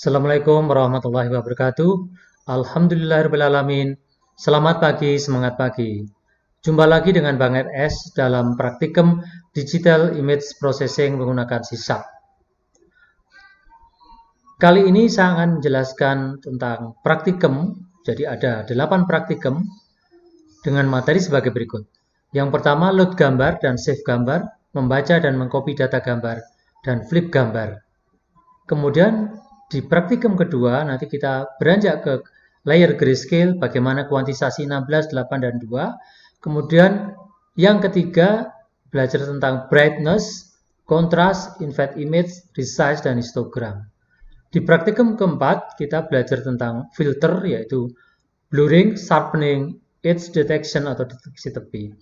Assalamualaikum warahmatullahi wabarakatuh. Alhamdulillahirrahmanirrahim. Selamat pagi, semangat pagi. Jumpa lagi dengan Bang RS dalam praktikum Digital Image Processing menggunakan SISAP. Kali ini saya akan menjelaskan tentang praktikum. Jadi ada 8 praktikum dengan materi sebagai berikut. Yang pertama, load gambar dan save gambar, membaca dan mengcopy data gambar, dan flip gambar. Kemudian di praktikum kedua nanti kita beranjak ke layer grayscale, bagaimana kuantisasi 16, 8, dan 2. Kemudian yang ketiga belajar tentang brightness, contrast, invert image, resize, dan histogram. Di praktikum keempat kita belajar tentang filter, yaitu blurring, sharpening, edge detection atau deteksi tepi.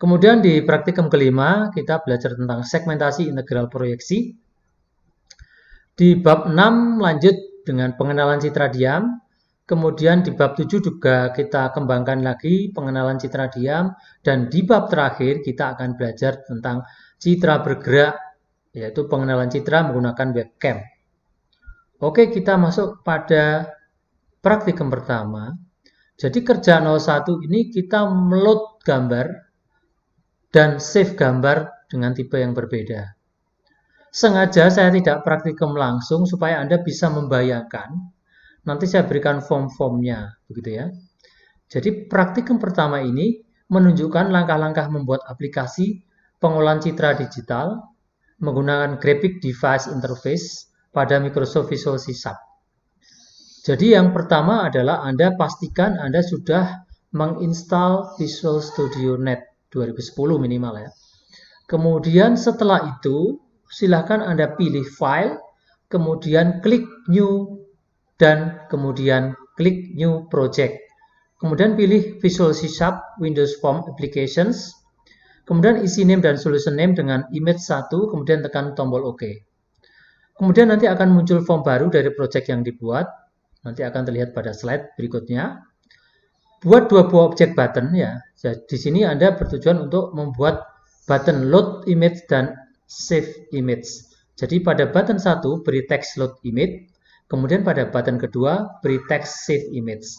Kemudian di praktikum kelima kita belajar tentang segmentasi integral proyeksi. Di bab 6 lanjut dengan pengenalan citra diam. Kemudian di bab 7 juga kita kembangkan lagi pengenalan citra diam. Dan di bab terakhir kita akan belajar tentang citra bergerak, yaitu pengenalan citra menggunakan webcam. Oke, kita masuk pada praktikum pertama. Jadi kerja 01 ini kita meload gambar dan save gambar dengan tipe yang berbeda. Sengaja saya tidak praktikum langsung supaya Anda bisa membayangkan. Nanti saya berikan form-formnya, begitu ya. Jadi praktikum pertama ini menunjukkan langkah-langkah membuat aplikasi pengolahan citra digital menggunakan Graphic Device Interface pada Microsoft Visual C#. Jadi yang pertama adalah Anda pastikan Anda sudah menginstal Visual Studio Net 2010 minimal ya. Kemudian setelah itu silakan Anda pilih file, kemudian klik new, dan kemudian klik new project. Kemudian pilih Visual C# Windows Form Applications. Kemudian isi name dan solution name dengan image 1, kemudian tekan tombol OK. Kemudian nanti akan muncul form baru dari project yang dibuat. Nanti akan terlihat pada slide berikutnya. Buat dua buah objek button ya. Di sini Anda bertujuan untuk membuat button load image dan save image. Jadi pada button 1 beri teks load image, kemudian pada button kedua beri teks save image.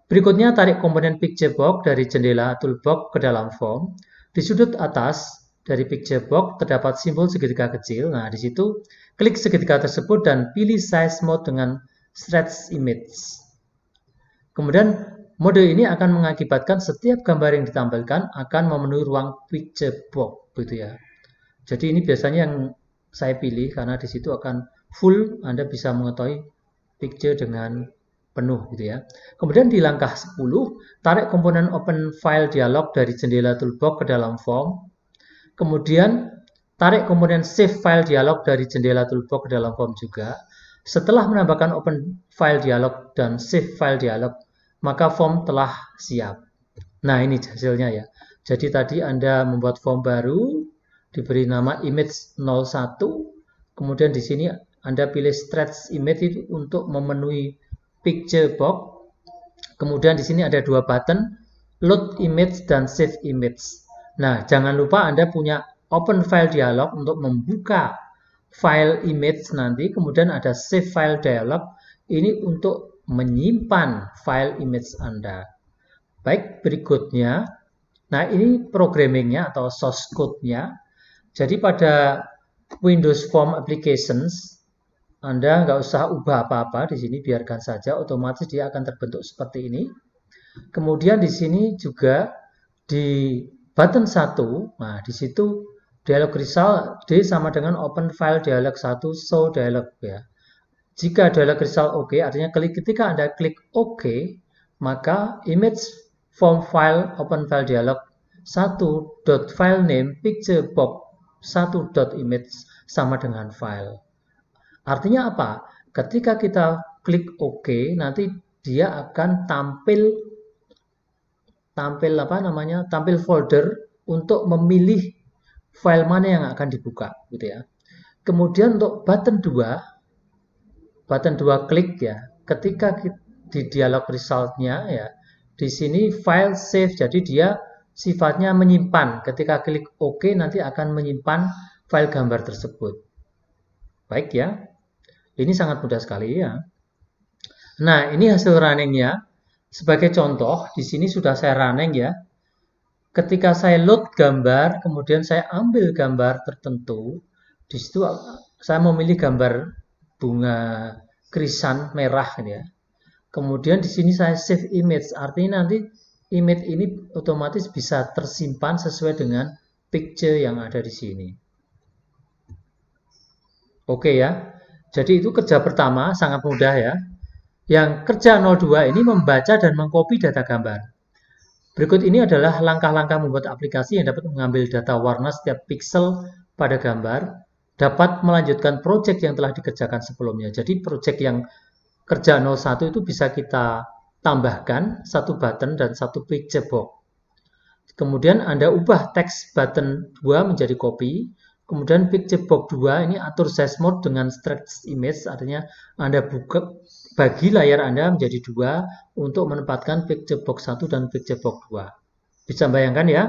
Berikutnya tarik komponen picture box dari jendela toolbox ke dalam form. Di sudut atas dari picture box terdapat simbol segitiga kecil. Nah, di situ klik segitiga tersebut dan pilih size mode dengan stretch image. Kemudian mode ini akan mengakibatkan setiap gambar yang ditampilkan akan memenuhi ruang picture box, begitu ya. Jadi ini biasanya yang saya pilih karena di situ akan full, Anda bisa mengetahui picture dengan penuh gitu ya. Kemudian di langkah 10, tarik komponen open file dialog dari jendela toolbox ke dalam form. Kemudian tarik komponen save file dialog dari jendela toolbox ke dalam form juga. Setelah menambahkan open file dialog dan save file dialog, maka form telah siap. Nah, ini hasilnya ya. Jadi tadi Anda membuat form baru, diberi nama image 01, kemudian di sini Anda pilih stretch image itu untuk memenuhi picture box. Kemudian di sini ada dua button, load image dan save image. Nah, jangan lupa Anda punya open file dialog untuk membuka file image nanti, kemudian ada save file dialog, ini untuk menyimpan file image Anda. Baik, berikutnya, nah ini programmingnya atau source code-nya. Jadi pada Windows Form Applications, Anda nggak usah ubah apa-apa di sini, biarkan saja, otomatis dia akan terbentuk seperti ini. Kemudian di sini juga di button 1, nah di situ dialog result D sama dengan open file dialog 1 show dialog ya. Jika dialog result OK, artinya ketika Anda klik OK, maka image form file open file dialog 1.filename picture box 1.image sama dengan file. Artinya apa? Ketika kita klik OK, nanti dia akan tampil folder untuk memilih file mana yang akan dibuka, gitu ya. Kemudian untuk button 2 klik ya. Ketika di dialog resultnya ya, di sini file save, jadi dia sifatnya menyimpan. Ketika klik OK nanti akan menyimpan file gambar tersebut. Baik ya. Ini sangat mudah sekali ya. Nah, ini hasil runningnya. Sebagai contoh, di sini sudah saya running ya. Ketika saya load gambar, kemudian saya ambil gambar tertentu, di situ saya memilih gambar bunga krisan merah ya. Kemudian di sini saya save image, artinya nanti image ini otomatis bisa tersimpan sesuai dengan picture yang ada di sini. Oke ya. Jadi itu kerja pertama, sangat mudah ya. Yang kerja 02 ini membaca dan mengcopy data gambar. Berikut ini adalah langkah-langkah membuat aplikasi yang dapat mengambil data warna setiap pixel pada gambar, dapat melanjutkan proyek yang telah dikerjakan sebelumnya. Jadi proyek yang kerja 01 itu bisa kita tambahkan satu button dan satu picture box. Kemudian Anda ubah teks button 2 menjadi copy. Kemudian picture box 2 ini atur size mode dengan stretch image, artinya Anda bagi layar Anda menjadi 2 untuk menempatkan picture box 1 dan picture box 2. Bisa bayangkan ya?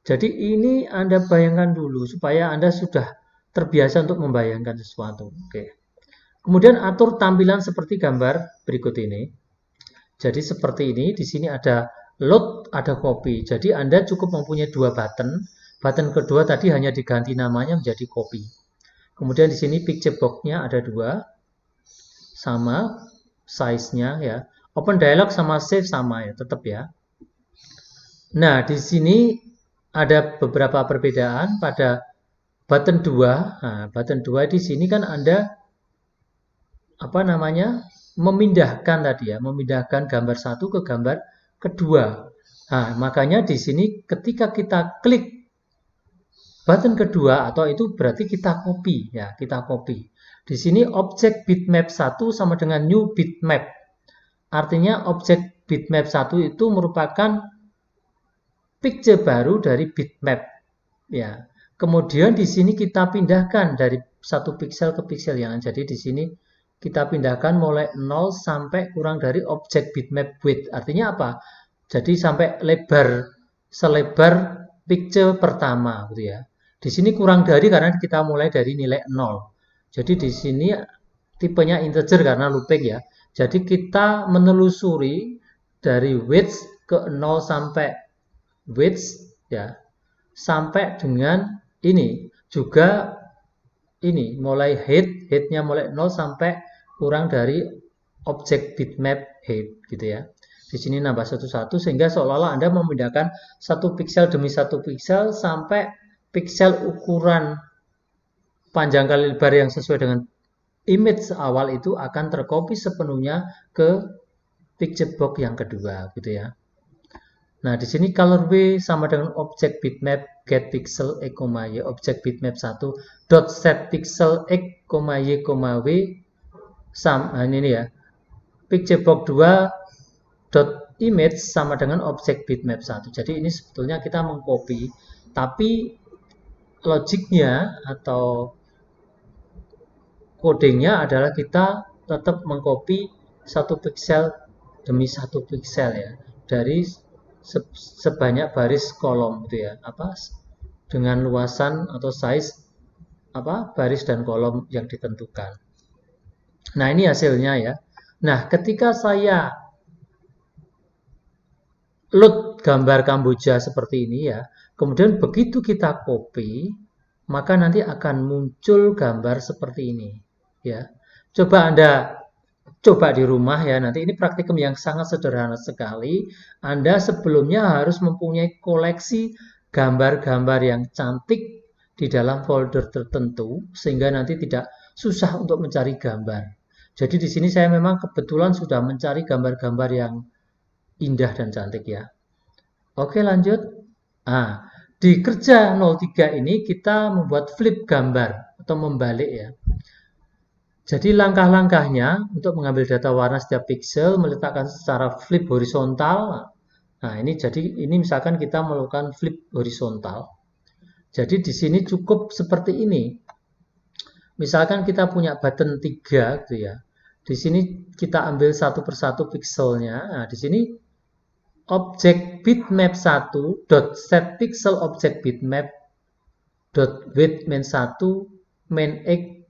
Jadi ini Anda bayangkan dulu supaya Anda sudah terbiasa untuk membayangkan sesuatu. Oke. Kemudian atur tampilan seperti gambar berikut ini. Jadi seperti ini, di sini ada load, ada copy. Jadi Anda cukup mempunyai dua button. Button kedua tadi hanya diganti namanya menjadi copy. Kemudian di sini picture box-nya ada dua, sama size-nya ya. Open dialog sama save sama ya, tetap ya. Nah, di sini ada beberapa perbedaan pada button 2. Nah, button 2 di sini kan Anda memindahkan tadi ya, memindahkan gambar satu ke gambar kedua. Nah, makanya di sini ketika kita klik button kedua atau itu berarti kita copy ya, kita copy. Di sini objek bitmap 1 sama dengan new bitmap. Artinya objek bitmap 1 itu merupakan picture baru dari bitmap ya. Kemudian di sini kita pindahkan dari satu pixel ke pixel yang jadi di sini kita pindahkan mulai 0 sampai kurang dari objek bitmap width. Artinya apa? Jadi sampai selebar picture pertama gitu ya. Di sini kurang dari karena kita mulai dari nilai 0. Jadi di sini tipenya integer karena looping ya. Jadi kita menelusuri dari width ke 0 sampai width ya. Sampai dengan ini juga ini mulai headnya mulai 0 sampai kurang dari objek bitmap head gitu ya. Di sini nambah satu-satu sehingga seolah-olah Anda memindahkan satu pixel demi satu pixel sampai pixel ukuran panjang kali lebar yang sesuai dengan image awal itu akan tercopy sepenuhnya ke picture box yang kedua gitu ya. Nah, di sini colorway sama dengan objek bitmap get pixel x, y, objek bitmap 1 dot set pixel x, y, w sama ini ya. Picture box 2 dot image sama dengan objek bitmap 1. Jadi ini sebetulnya kita mengcopy, tapi logiknya atau codingnya adalah kita tetap mengcopy satu pixel demi satu pixel ya dari sebanyak baris kolom gitu ya, dengan luasan atau size baris dan kolom yang ditentukan. Nah, ini hasilnya ya. Nah, ketika saya load gambar Kamboja seperti ini ya, kemudian begitu kita copy, maka nanti akan muncul gambar seperti ini ya. Coba Anda coba di rumah ya, nanti ini praktikum yang sangat sederhana sekali. Anda sebelumnya harus mempunyai koleksi gambar-gambar yang cantik di dalam folder tertentu, sehingga nanti tidak susah untuk mencari gambar. Jadi di sini saya memang kebetulan sudah mencari gambar-gambar yang indah dan cantik ya. Oke lanjut. Nah, di kerja 03 ini kita membuat flip gambar atau membalik ya. Jadi langkah-langkahnya untuk mengambil data warna setiap pixel, meletakkan secara flip horizontal. Nah, ini misalkan kita melakukan flip horizontal. Jadi di sini cukup seperti ini. Misalkan kita punya button 3 gitu ya. Di sini kita ambil satu persatu pixelnya. Nah, di sini objek bitmap 1 dot set pixel objek bitmap dot width main 1 main x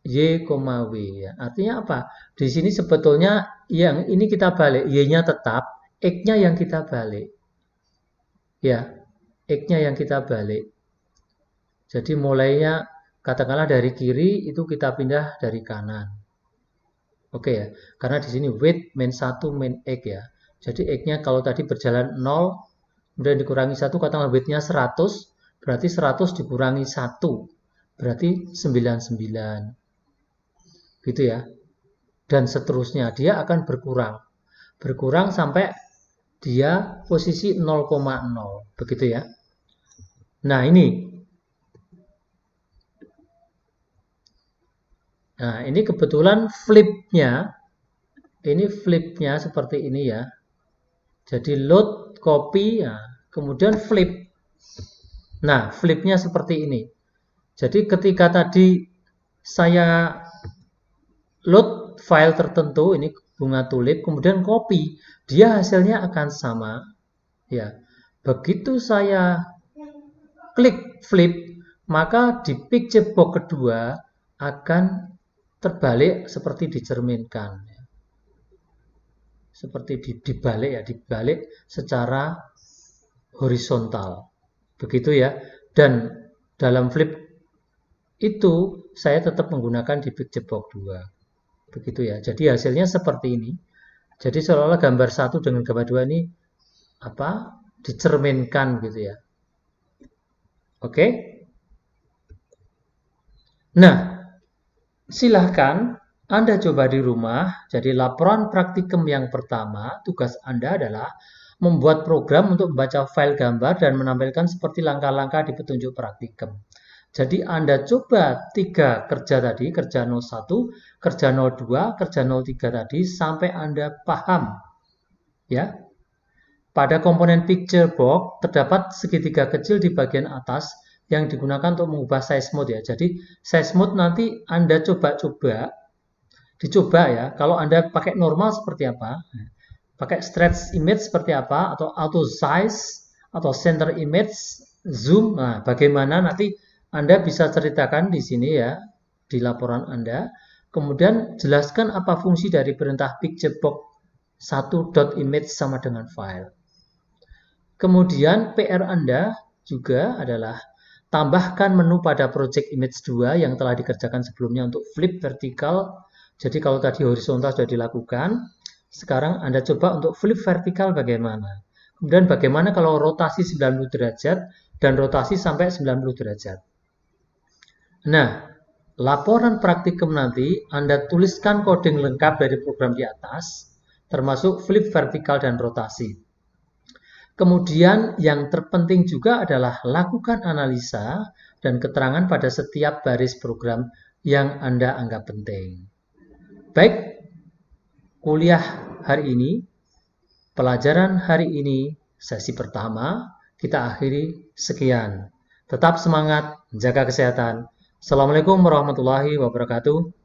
Y, W ya. Artinya apa? Di sini sebetulnya yang ini kita balik, Y-nya tetap, X-nya yang kita balik. Ya, X-nya yang kita balik. Jadi mulainya katakanlah dari kiri itu kita pindah dari kanan. Oke ya, karena di sini weight min 1 min X ya. Jadi X-nya kalau tadi berjalan 0, kemudian dikurangi 1, katakanlah weight-nya 100, berarti 100 dikurangi 1, berarti 99. Gitu ya. Dan seterusnya, dia akan berkurang. Berkurang sampai dia posisi 0,0. Begitu ya. Nah, ini. Nah, ini kebetulan flip-nya. Ini flip-nya seperti ini ya. Jadi load, copy, ya, kemudian flip. Nah, flip-nya seperti ini. Jadi ketika tadi saya load file tertentu, ini bunga tulip, kemudian copy, dia hasilnya akan sama. Ya, begitu saya klik flip, maka di picture box kedua akan terbalik seperti dicerminkan. Seperti dibalik ya, dibalik secara horizontal. Begitu ya. Dan dalam flip itu saya tetap menggunakan di picture box 2. Begitu ya. Jadi hasilnya seperti ini. Jadi seolah-olah gambar 1 dengan gambar 2 ini apa? Dicerminkan gitu ya. Oke? Nah, silahkan Anda coba di rumah. Jadi laporan praktikum yang pertama, tugas Anda adalah membuat program untuk membaca file gambar dan menampilkan seperti langkah-langkah di petunjuk praktikum. Jadi Anda coba 3 kerja tadi, kerja 01, kerja 02, kerja 03 tadi sampai Anda paham. Ya. Pada komponen picture box terdapat segitiga kecil di bagian atas yang digunakan untuk mengubah size mode ya. Jadi size mode nanti Anda coba-coba, dicoba ya. Kalau Anda pakai normal seperti apa, pakai stretch image seperti apa, atau auto size, atau center image, zoom. Nah, bagaimana nanti Anda bisa ceritakan di sini ya, di laporan Anda. Kemudian jelaskan apa fungsi dari perintah picture box 1.image sama dengan file. Kemudian PR Anda juga adalah tambahkan menu pada project image 2 yang telah dikerjakan sebelumnya untuk flip vertikal. Jadi kalau tadi horizontal sudah dilakukan, sekarang Anda coba untuk flip vertikal bagaimana. Kemudian bagaimana kalau rotasi 90 derajat dan rotasi sampai 90 derajat. Nah, laporan praktikum nanti Anda tuliskan coding lengkap dari program di atas, termasuk flip vertikal dan rotasi. Kemudian yang terpenting juga adalah lakukan analisa dan keterangan pada setiap baris program yang Anda anggap penting. Baik, kuliah hari ini, pelajaran hari ini, sesi pertama, kita akhiri sekian. Tetap semangat, jaga kesehatan. Assalamualaikum warahmatullahi wabarakatuh.